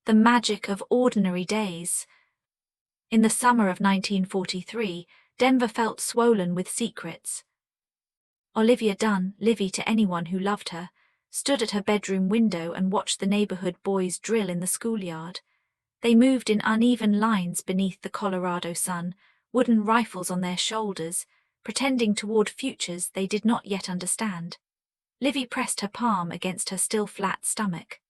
The magic of ordinary days. In the summer of 1943, Denver felt swollen with secrets. Olivia Dunn, Livy to anyone who loved her, stood at her bedroom window and watched the neighborhood boys drill in the schoolyard. They moved in uneven lines beneath the Colorado sun, wooden rifles on their shoulders, pretending toward futures they did not yet understand. Livy pressed her palm against her still flat stomach.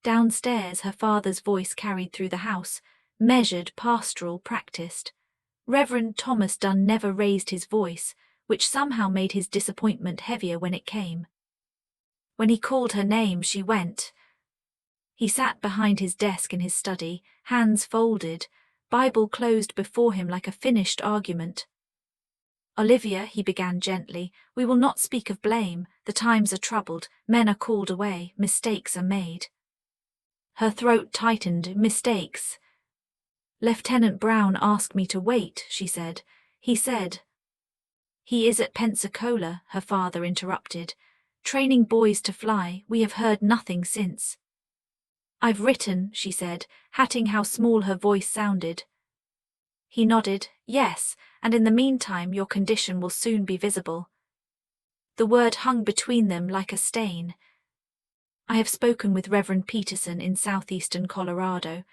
Downstairs, her father's voice carried through the house, measured, pastoral, practiced. Reverend Thomas Dunn never raised his voice, which somehow made his disappointment heavier when it came. When he called her name, she went. He sat behind his desk in his study, hands folded, Bible closed before him like a finished argument. "Olivia," he began gently, "we will not speak of blame. The times are troubled, men are called away, mistakes are made." Her throat tightened. "Mistakes?" "Lieutenant Brown asked me to wait," she said. "He said—" "He is at Pensacola," her father interrupted. "Training boys to fly. We have heard nothing since." "I've written," she said, hatting how small her voice sounded. He nodded. "Yes, and in the meantime your condition will soon be visible." The word hung between them like a stain. "I have spoken with Reverend Peterson in southeastern Colorado.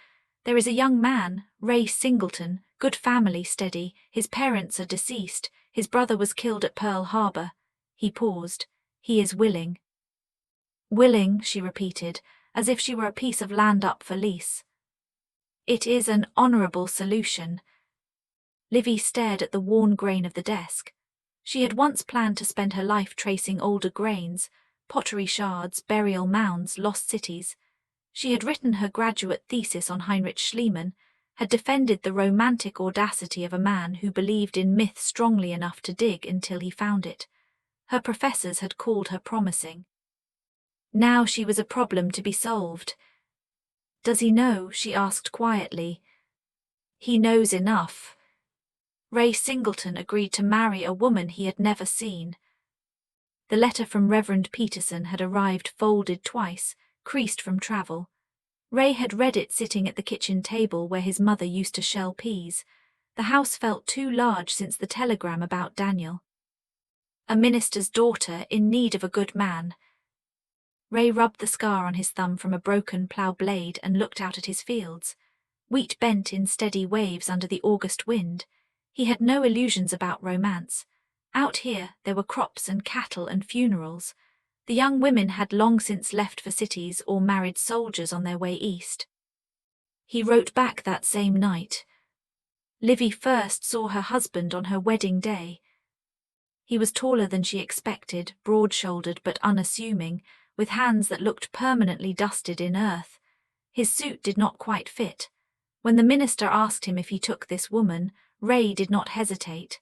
There is a young man, Ray Singleton, good family, steady. His parents are deceased. His brother was killed at Pearl Harbor." He paused. "He is willing." "Willing," she repeated, as if she were a piece of land up for lease. "It is an honorable solution." Livy stared at the worn grain of the desk. She had once planned to spend her life tracing older grains, pottery shards, burial mounds, lost cities. She had written her graduate thesis on Heinrich Schliemann, had defended the romantic audacity of a man who believed in myth strongly enough to dig until he found it. Her professors had called her promising. Now she was a problem to be solved. "Does he know?" she asked quietly. "He knows enough." Ray Singleton agreed to marry a woman he had never seen. The letter from Reverend Peterson had arrived folded twice, creased from travel. Ray had read it sitting at the kitchen table where his mother used to shell peas. The house felt too large since the telegram about Daniel. A minister's daughter in need of a good man. Ray rubbed the scar on his thumb from a broken plough blade and looked out at his fields. Wheat bent in steady waves under the August wind. He had no illusions about romance. Out here, there were crops and cattle and funerals. The young women had long since left for cities or married soldiers on their way east. He wrote back that same night. Livy first saw her husband on her wedding day. He was taller than she expected, broad-shouldered but unassuming, with hands that looked permanently dusted in earth. His suit did not quite fit. When the minister asked him if he took this woman, Ray did not hesitate.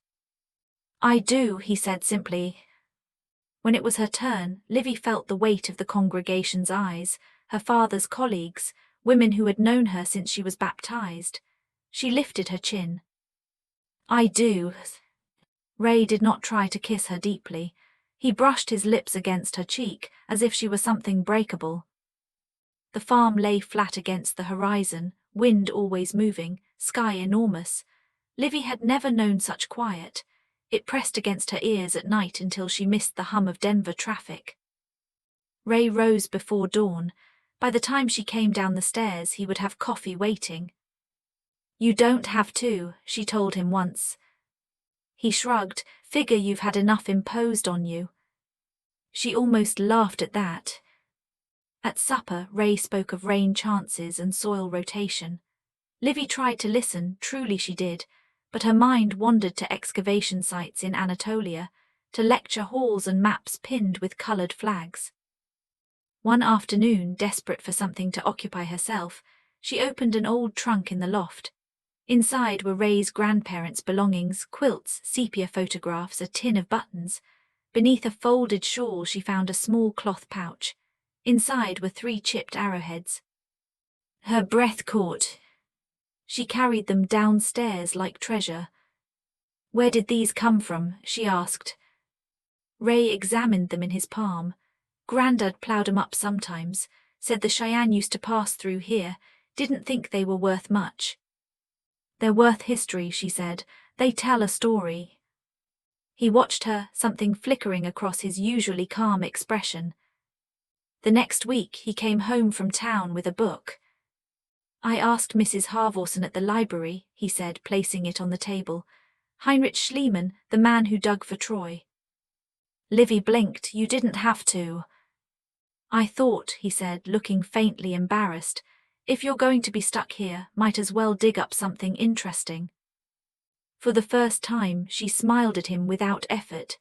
"I do," he said simply. When it was her turn, Livy felt the weight of the congregation's eyes, her father's colleagues, women who had known her since she was baptized. She lifted her chin. "I do." Ray did not try to kiss her deeply. He brushed his lips against her cheek, as if she were something breakable. The farm lay flat against the horizon, wind always moving, sky enormous. Livy had never known such quiet. It pressed against her ears at night until she missed the hum of Denver traffic. Ray rose before dawn. By the time she came down the stairs, he would have coffee waiting. "You don't have to," she told him once. He shrugged. "Figure you've had enough imposed on you." She almost laughed at that. At supper, Ray spoke of rain chances and soil rotation. Livy tried to listen, truly she did, but her mind wandered to excavation sites in Anatolia, to lecture halls and maps pinned with colored flags. One afternoon, desperate for something to occupy herself, she opened an old trunk in the loft. Inside were Ray's grandparents' belongings, quilts, sepia photographs, a tin of buttons. Beneath a folded shawl she found a small cloth pouch. Inside were 3 chipped arrowheads. Her breath caught. She carried them downstairs like treasure. "Where did these come from?" she asked. Ray examined them in his palm. "Grandad ploughed 'em up sometimes. Said the Cheyenne used to pass through here, didn't think they were worth much. They're worth history, she said. They tell a story. He watched her, something flickering across his usually calm expression. The next week he came home from town with a book. I asked Mrs. Halvorsen at the library, he said, placing it on the table. Heinrich Schliemann, the man who dug for Troy. Livy blinked. You didn't have to. I thought, he said, looking faintly embarrassed, if you're going to be stuck here, might as well dig up something interesting. For the first time, she smiled at him without effort.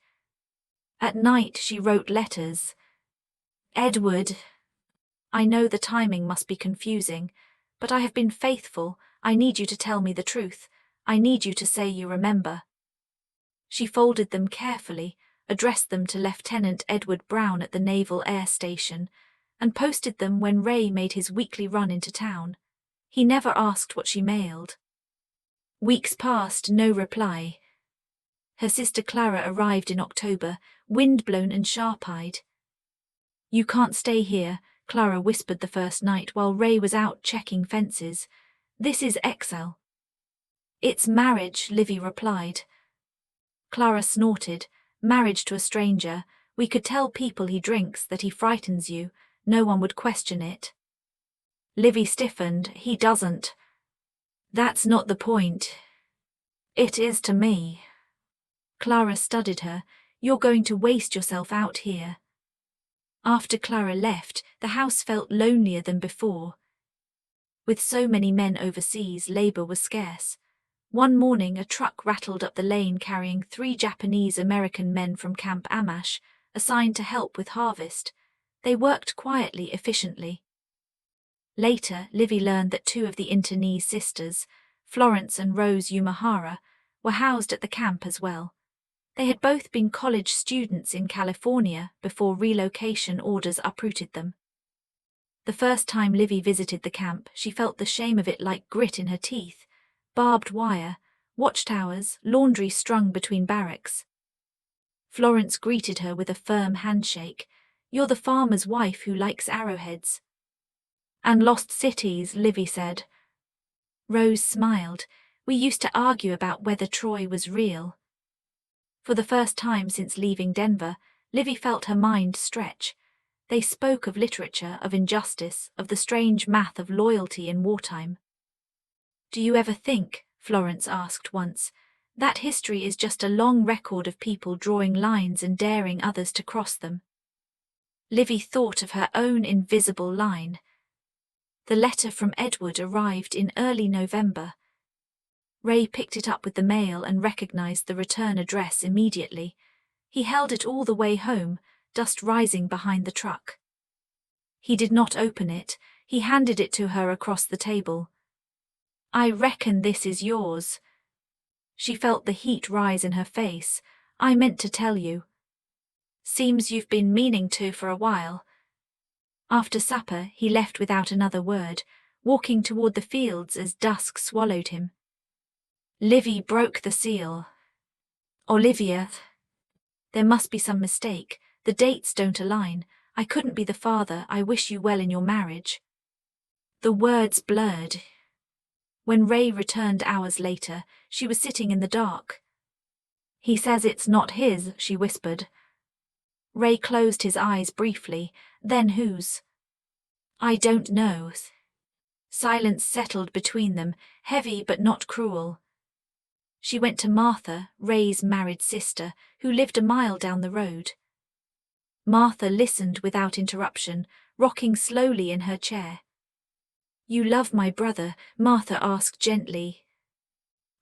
At night, she wrote letters. Edward, I know the timing must be confusing, but I have been faithful. I need you to tell me the truth. I need you to say you remember. She folded them carefully, addressed them to Lieutenant Edward Brown at the Naval Air Station, and posted them when Ray made his weekly run into town. He never asked what she mailed. Weeks passed, no reply. Her sister Clara arrived in October, windblown and sharp-eyed. You can't stay here, Clara whispered the first night while Ray was out checking fences. This is Excel. It's marriage, Livy replied. Clara snorted. Marriage to a stranger. We could tell people he drinks, that he frightens you. No one would question it. Livy stiffened. He doesn't. That's not the point. It is to me. Clara studied her. You're going to waste yourself out here. After Clara left, the house felt lonelier than before. With so many men overseas, labor was scarce. One morning a truck rattled up the lane carrying 3 Japanese-American men from Camp Amash, assigned to help with harvest. They worked quietly, efficiently. Later, Livy learned that 2 of the internee sisters, Florence and Rose Yumahara, were housed at the camp as well. They had both been college students in California before relocation orders uprooted them. The first time Livy visited the camp, she felt the shame of it like grit in her teeth. Barbed wire, watchtowers, laundry strung between barracks. Florence greeted her with a firm handshake. You're the farmer's wife who likes arrowheads. And lost cities, Livy said. Rose smiled. We used to argue about whether Troy was real. For the first time since leaving Denver, Livy felt her mind stretch. They spoke of literature, of injustice, of the strange math of loyalty in wartime. Do you ever think, Florence asked once, that history is just a long record of people drawing lines and daring others to cross them? Livy thought of her own invisible line. The letter from Edward arrived in early November. Ray picked it up with the mail and recognized the return address immediately. He held it all the way home, dust rising behind the truck. He did not open it. He handed it to her across the table. I reckon this is yours. She felt the heat rise in her face. I meant to tell you. Seems you've been meaning to for a while. After supper, he left without another word, walking toward the fields as dusk swallowed him. Livy broke the seal. Olivia, there must be some mistake. The dates don't align. I couldn't be the father. I wish you well in your marriage. The words blurred. When Ray returned hours later, she was sitting in the dark. He says it's not his, she whispered. Ray closed his eyes briefly. Then whose? I don't know. Silence settled between them, heavy but not cruel. She went to Martha, Ray's married sister, who lived a mile down the road. Martha listened without interruption, rocking slowly in her chair. You love my brother, Martha asked gently.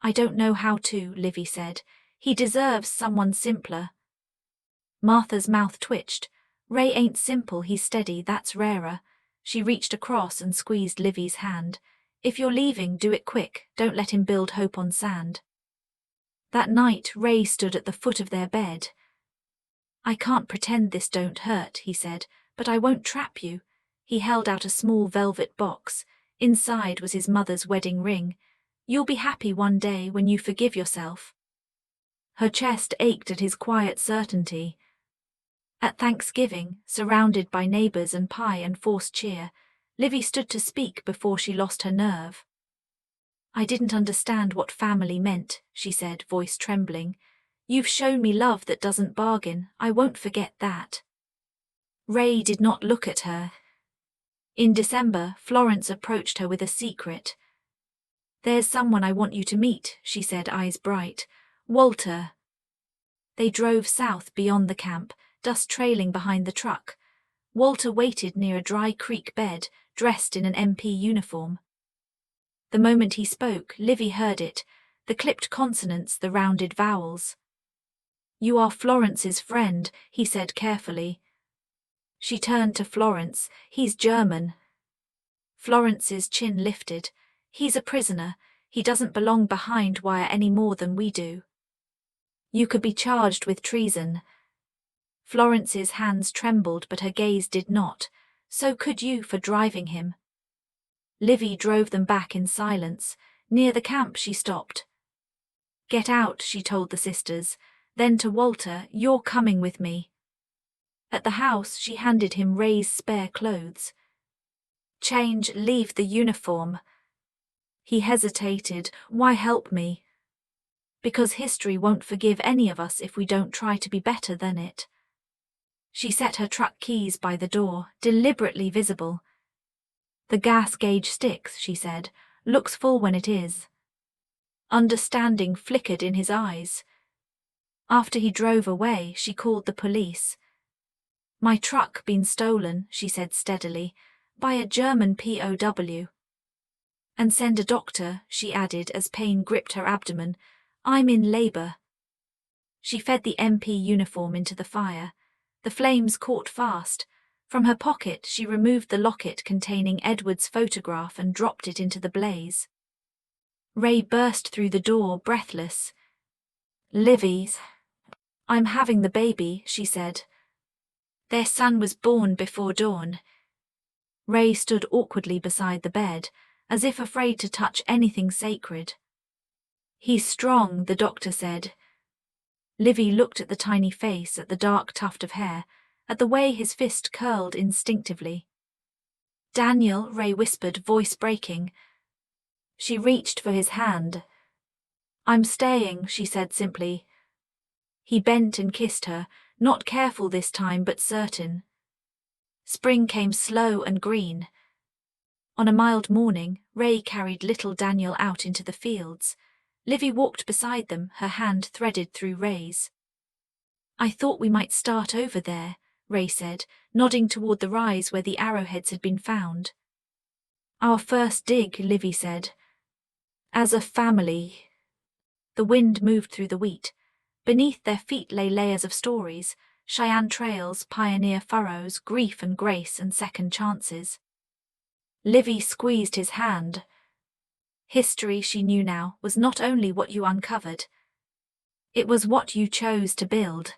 I don't know how to, Livy said. He deserves someone simpler. Martha's mouth twitched. Ray ain't simple, he's steady, that's rarer. She reached across and squeezed Livy's hand. If you're leaving, do it quick, don't let him build hope on sand. That night, Ray stood at the foot of their bed. I can't pretend this don't hurt, he said, but I won't trap you. He held out a small velvet box. Inside was his mother's wedding ring. You'll be happy one day when you forgive yourself. Her chest ached at his quiet certainty. At Thanksgiving, surrounded by neighbors and pie and forced cheer, Livy stood to speak before she lost her nerve. "I didn't understand what family meant," she said, voice trembling. "You've shown me love that doesn't bargain. I won't forget that." Ray did not look at her. In December, Florence approached her with a secret. "There's someone I want you to meet," she said, eyes bright. "Walter." They drove south beyond the camp, dust trailing behind the truck. Walter waited near a dry creek bed, dressed in an MP uniform. The moment he spoke, Livy heard it, the clipped consonants, the rounded vowels. "You are Florence's friend," he said carefully. She turned to Florence. "He's German." Florence's chin lifted. "He's a prisoner. He doesn't belong behind wire any more than we do." "You could be charged with treason." Florence's hands trembled, but her gaze did not. "So could you for driving him." Livy drove them back in silence. Near the camp she stopped. "Get out," she told the sisters. Then to Walter, "You're coming with me." At the house she handed him Ray's spare clothes. "Change, leave the uniform." He hesitated. "Why help me?" "Because history won't forgive any of us if we don't try to be better than it." She set her truck keys by the door, deliberately visible. "The gas gauge sticks," she said. "Looks full when it is." Understanding flickered in his eyes. After he drove away, she called the police. "My truck been stolen," she said steadily, "by a German POW. "And send a doctor," she added as pain gripped her abdomen. "I'm in labor." She fed the MP uniform into the fire. The flames caught fast. From her pocket she removed the locket containing Edward's photograph and dropped it into the blaze. Ray burst through the door, breathless. "Livy, I'm having the baby," she said. Their son was born before dawn. Ray stood awkwardly beside the bed, as if afraid to touch anything sacred. "He's strong," the doctor said. Livy looked at the tiny face, at the dark tuft of hair, at the way his fist curled instinctively. "Daniel," Ray whispered, voice breaking. She reached for his hand. "I'm staying," she said simply. He bent and kissed her, not careful this time but certain. Spring came slow and green. On a mild morning, Ray carried little Daniel out into the fields. Livy walked beside them, her hand threaded through Ray's. "I thought we might start over there," Ray said, nodding toward the rise where the arrowheads had been found. "Our first dig," Livy said. "As a family." The wind moved through the wheat. Beneath their feet lay layers of stories, Cheyenne trails, pioneer furrows, grief and grace and second chances. Livy squeezed his hand. History, she knew now, was not only what you uncovered. It was what you chose to build.